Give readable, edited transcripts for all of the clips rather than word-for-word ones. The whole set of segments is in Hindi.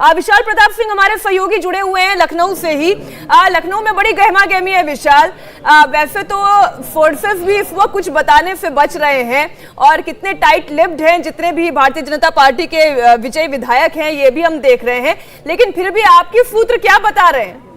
विशाल प्रताप सिंह हमारे सहयोगी जुड़े हुए हैं लखनऊ से ही। लखनऊ में बड़ी गहमा गहमी है विशाल। वैसे तो फोर्सेस भी इस वक्त कुछ बताने से बच रहे हैं और कितने टाइट लिप्ड हैं जितने भी भारतीय जनता पार्टी के विजयी विधायक हैं, ये भी हम देख रहे हैं, लेकिन फिर भी आपके सूत्र क्या बता रहे हैं?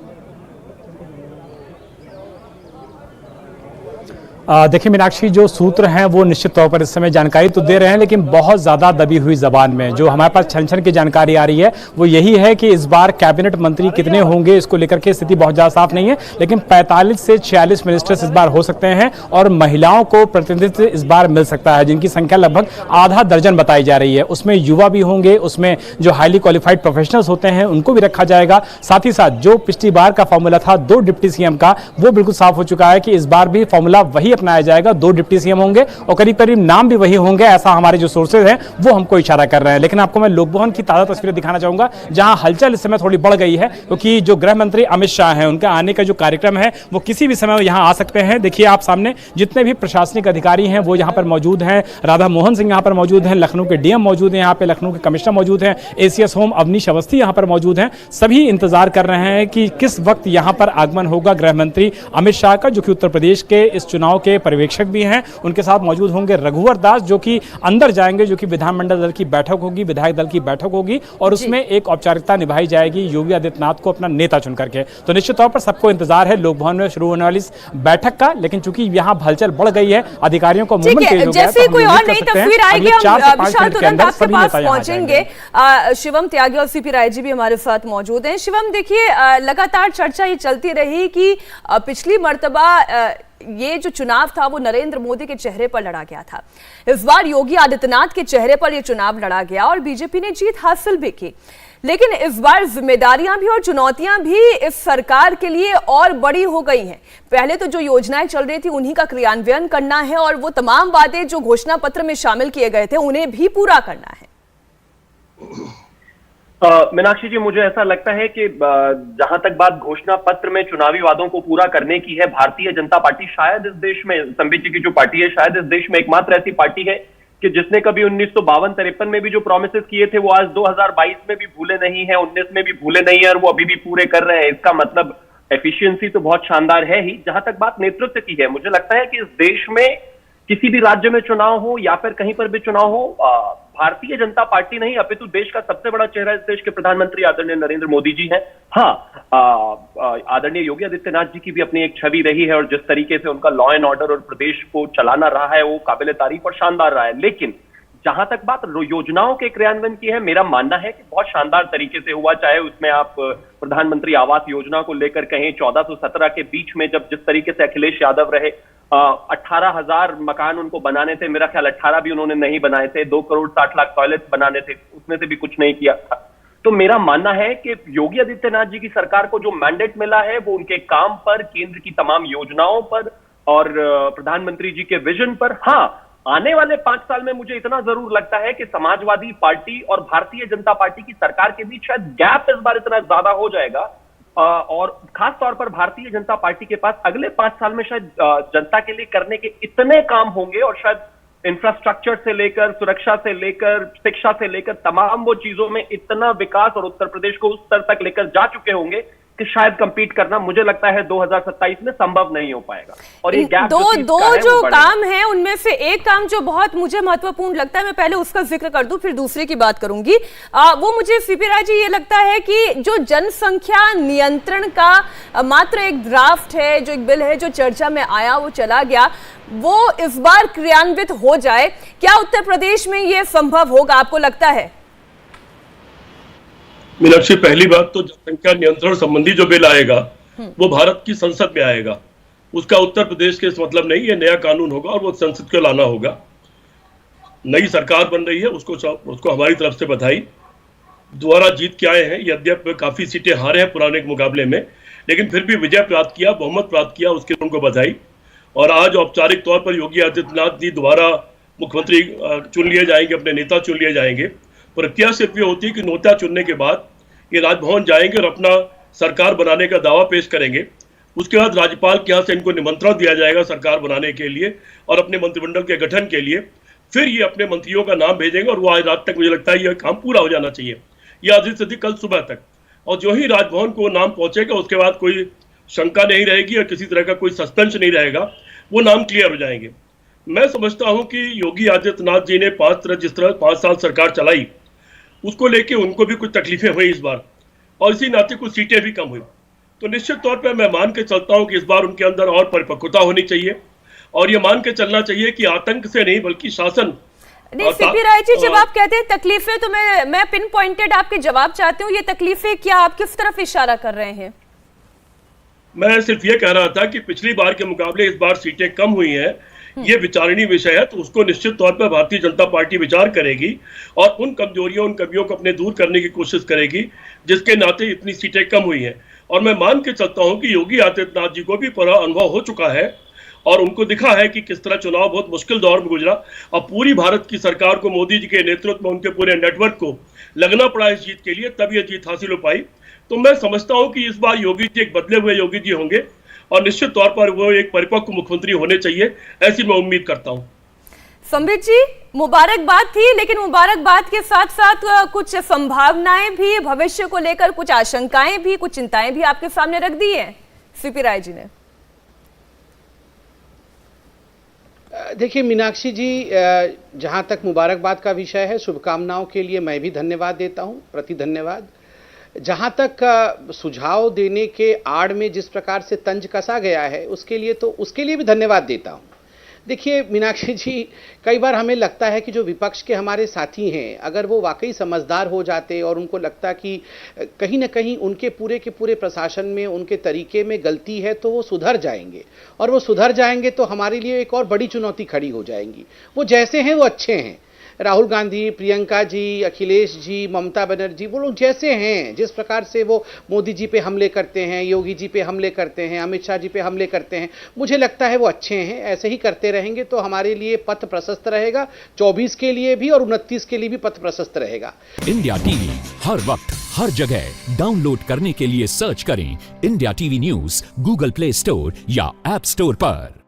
देखिए मीनाक्षी, जो सूत्र हैं वो निश्चित तौर पर इस समय जानकारी तो दे रहे हैं, लेकिन बहुत ज्यादा दबी हुई जबान में। जो हमारे पास छन छन की जानकारी आ रही है वो यही है कि इस बार कैबिनेट मंत्री कितने होंगे इसको लेकर के स्थिति बहुत ज्यादा साफ नहीं है, लेकिन 45 से 46 मिनिस्टर्स इस बार हो सकते हैं और महिलाओं को प्रतिनिधित्व इस बार मिल सकता है, जिनकी संख्या लगभग आधा दर्जन बताई जा रही है। उसमें युवा भी होंगे, उसमें जो हाईली क्वालिफाइड प्रोफेशनल्स होते हैं उनको भी रखा जाएगा। साथ ही साथ जो पिछली बार का फॉर्मूला था 2 डिप्टी सीएम का, वो बिल्कुल साफ हो चुका है कि इस बार भी फॉर्मूला वही अपनाया जाएगा, 2 डिप्टी सीएम होंगे और करीब करीब नाम भी वही होंगे, ऐसा हमारे जो सोर्सेज हैं वो हमको इशारा कर रहे हैं। लेकिन आपको मैं लोकभवन की ताजा तस्वीरें दिखाना चाहूंगा, जहां हलचल इस समय थोड़ी बढ़ गई है, क्योंकि जो गृह मंत्री अमित शाह हैं उनका आने का जो कार्यक्रम है वो किसी भी समय यहां आ सकते हैं। देखिए आप सामने जितने भी प्रशासनिक अधिकारी हैं वो यहां पर मौजूद हैं। राधा मोहन सिंह यहां पर मौजूद हैं, लखनऊ के डीएम मौजूद हैं, यहाँ पे लखनऊ के कमिश्नर मौजूद हैं, एसीएस होम अवनीश अवस्थी यहां पर मौजूद हैं। सभी इंतजार कर रहे हैं कि किस वक्त यहां पर आगमन होगा गृह मंत्री अमित शाह का, जो कि उत्तर प्रदेश के इस चुनाव के पर्यवेक्षक भी हैं। उनके साथ मौजूद होंगे रघुवर दास, जो कि अंदर जाएंगे, जो कि विधानमंडल दल की बैठक होगी, विधायक दल की बैठक होगी और उसमें एक औपचारिकता निभाई जाएगी योगी आदित्यनाथ को अपना नेता चुन करके। तो निश्चित तौर पर सबको इंतजार है लोक भवन में शुरू होने वाली इस बैठक का, लेकिन चूंकि यहाँ हलचल बढ़ गई है, अधिकारियों को मूवमेंट तेज हो गया है, जैसे कोई और नई तस्वीर आएगी हम विशाल तुरंत आपके पास पहुंचेंगे। शिवम त्यागी और सीपी राय जी भी हमारे साथ मौजूद हैं। शिवम, देखिए लगातार चर्चा ये चलती रही कि पिछली मर्तबा ये जो चुनाव था वो नरेंद्र मोदी के चेहरे पर लड़ा गया था, इस बार योगी आदित्यनाथ के चेहरे पर ये चुनाव लड़ा गया और बीजेपी ने जीत हासिल भी की। लेकिन इस बार जिम्मेदारियां भी और चुनौतियां भी इस सरकार के लिए और बड़ी हो गई हैं। पहले तो जो योजनाएं चल रही थी उन्हीं का क्रियान्वयन करना है और वो तमाम बातें जो घोषणा पत्र में शामिल किए गए थे उन्हें भी पूरा करना है। मीनाक्षी जी, मुझे ऐसा लगता है कि जहां तक बात घोषणा पत्र में चुनावी वादों को पूरा करने की है, भारतीय जनता पार्टी शायद इस देश में, संबित जी की जो पार्टी है, शायद इस देश में एकमात्र ऐसी पार्टी है कि जिसने कभी 1952-53 में भी जो प्रोमिसेस किए थे वो आज 2022 में भी भूले नहीं है, 19 में भी भूले नहीं है और वो अभी भी पूरे कर रहे हैं। इसका मतलब एफिशिएंसी तो बहुत शानदार है ही। जहां तक बात नेतृत्व की है, मुझे लगता है कि इस देश में किसी भी राज्य में चुनाव हो या फिर कहीं पर भी चुनाव हो, भारतीय जनता पार्टी नहीं अपितु देश का सबसे बड़ा चेहरा इस देश के प्रधानमंत्री आदरणीय नरेंद्र मोदी जी हैं। हाँ, आदरणीय योगी आदित्यनाथ जी की भी अपनी एक छवि रही है और जिस तरीके से उनका लॉ एंड ऑर्डर और प्रदेश को चलाना रहा है वो काबिल तारीफ और शानदार रहा है। लेकिन जहां तक बात योजनाओं के क्रियान्वयन की है, मेरा मानना है कि बहुत शानदार तरीके से हुआ। चाहे उसमें आप प्रधानमंत्री आवास योजना को लेकर कहें, 14 से 17 के बीच में जब जिस तरीके से अखिलेश यादव रहे, 18,000 मकान उनको बनाने थे, मेरा ख्याल 18 भी उन्होंने नहीं बनाए थे, 2 करोड़ 60 लाख टॉयलेट्स बनाने थे, उसमें से भी कुछ नहीं किया था। तो मेरा मानना है कि योगी आदित्यनाथ जी की सरकार को जो मैंडेट मिला है वो उनके काम पर, केंद्र की तमाम योजनाओं पर और प्रधानमंत्री जी के विजन पर। हाँ, आने वाले 5 साल में मुझे इतना जरूर लगता है कि समाजवादी पार्टी और भारतीय जनता पार्टी की सरकार के बीच शायद गैप इस बार इतना ज्यादा हो जाएगा और खास तौर पर भारतीय जनता पार्टी के पास अगले 5 साल में शायद जनता के लिए करने के इतने काम होंगे और शायद इंफ्रास्ट्रक्चर से लेकर, सुरक्षा से लेकर, शिक्षा से लेकर तमाम वो चीजों में इतना विकास और उत्तर प्रदेश को उस स्तर तक लेकर जा चुके होंगे कि शायद कंपीट करना मुझे लगता है 2027 में संभव नहीं हो पाएगा। और ये गैप दो जो काम है उनमें से एक काम जो बहुत मुझे महत्वपूर्ण लगता है, मैं पहले उसका जिक्र कर दूं फिर दूसरे की बात करूंगी। वो मुझे सीपी राय जी ये लगता है कि जो जनसंख्या नियंत्रण का मात्र एक ड्राफ्ट है, जो एक बिल है जो चर्चा में आया वो चला गया, वो इस बार क्रियान्वित हो जाए। क्या उत्तर प्रदेश में ये संभव होगा आपको लगता है? मीनाक्षी, पहली बात तो जनसंख्या नियंत्रण संबंधी जो बिल आएगा वो भारत की संसद में आएगा, उसका उत्तर प्रदेश के मतलब नहीं है। नया कानून होगा और वो संसद को लाना होगा। नई सरकार बन रही है, उसको हमारी तरफ से बधाई। दोबारा जीत के आए हैं, यद्यपि काफी सीटें हारे हैं पुराने के मुकाबले में, लेकिन फिर भी विजय प्राप्त किया, बहुमत प्राप्त किया, उसके उनको बधाई। और आज औपचारिक तौर पर योगी आदित्यनाथ जी दोबारा मुख्यमंत्री चुन लिए जाएंगे, अपने नेता चुन लिए जाएंगे। प्रक्रिया सिर्फ ये होती है कि नेता चुनने के बाद ये राजभवन जाएंगे और अपना सरकार बनाने का दावा पेश करेंगे। उसके बाद राज्यपाल के यहाँ से इनको निमंत्रण दिया जाएगा सरकार बनाने के लिए और अपने मंत्रिमंडल के गठन के लिए। फिर ये अपने मंत्रियों का नाम भेजेंगे और वो आज रात तक मुझे लगता है ये काम पूरा हो जाना चाहिए। या अधिक से अधिक कल सुबह तक। और जो ही राजभवन को नाम पहुंचेगा उसके बाद कोई शंका नहीं रहेगी और किसी तरह का कोई सस्पेंस नहीं रहेगा, वो नाम क्लियर हो जाएंगे। मैं समझता हूं कि योगी आदित्यनाथ जी ने जिस तरह 5 साल सरकार चलाई, उसको लेके उनको भी कुछ तकलीफें हुई इस बार, और इसी नाते कुछ सीटें भी कम हुई। तो निश्चित तौर पर मैं मान के चलता हूं कि इस बार उनके अंदर और परिपक्वता होनी चाहिए, और ये मान के चलना चाहिए कि आतंक से नहीं बल्कि शासन। नहीं सीपी राय जी, जब आप कहते हैं तकलीफें, तो मैं पिन पॉइंटेड आपके जवाब चाहती हूँ। ये तकलीफें क्या, आप किस तरफ इशारा कर रहे हैं? मैं सिर्फ ये कह रहा था कि पिछली बार के मुकाबले इस बार सीटें कम हुई हैं, ये विचारणीय विषय है, तो उसको निश्चित तौर पर भारतीय जनता पार्टी विचार करेगी और उन कमजोरियों, उन कमियों को अपने दूर करने की कोशिश करेगी जिसके नाते इतनी सीटें कम हुई हैं। और मैं मान के चलता हूं कि योगी आदित्यनाथ जी को भी पूरा अनुभव हो चुका है और उनको दिखा है कि किस तरह चुनाव बहुत मुश्किल दौर में गुजरा और पूरी भारत की सरकार को, मोदी जी के नेतृत्व में उनके पूरे नेटवर्क को लगना पड़ा इस जीत के लिए, तब ये जीत हासिल हो पाई। तो मैं समझता हूं कि इस बार योगी जी एक बदले हुए योगी जी होंगे और निश्चित तौर पर वो एक परिपक्व मुख्यमंत्री होने चाहिए, ऐसी मैं उम्मीद करता हूं। संबित जी, मुबारकबाद थी, लेकिन मुबारकबाद के साथ साथ कुछ संभावनाएं भी, भविष्य को लेकर कुछ आशंकाएं भी, कुछ चिंताएं भी आपके सामने रख दी है सीपी राय जी ने। देखिए मीनाक्षी जी, जहां तक मुबारकबाद का विषय है, शुभकामनाओं के लिए मैं भी धन्यवाद देता हूं, प्रति धन्यवाद। जहां तक सुझाव देने के आड़ में जिस प्रकार से तंज कसा गया है, उसके लिए भी धन्यवाद देता हूं। देखिए मीनाक्षी जी, कई बार हमें लगता है कि जो विपक्ष के हमारे साथी हैं, अगर वो वाकई समझदार हो जाते और उनको लगता कि कहीं ना कहीं उनके पूरे के पूरे प्रशासन में, उनके तरीके में गलती है, तो वो सुधर जाएंगे। और वो सुधर जाएंगे तो हमारे लिए एक और बड़ी चुनौती खड़ी हो जाएंगी। वो जैसे हैं वो अच्छे हैं, राहुल गांधी, प्रियंका जी, अखिलेश जी, ममता बनर्जी, वो लोग जैसे हैं, जिस प्रकार से वो मोदी जी पे हमले करते हैं, योगी जी पे हमले करते हैं, अमित शाह जी पे हमले करते हैं, मुझे लगता है वो अच्छे हैं। ऐसे ही करते रहेंगे तो हमारे लिए पथ प्रशस्त रहेगा, 24 के लिए भी और 29 के लिए भी पथ प्रशस्त रहेगा। इंडिया टीवी हर वक्त हर जगह डाउनलोड करने के लिए सर्च करें India TV news Google play store या ऐप स्टोर पर।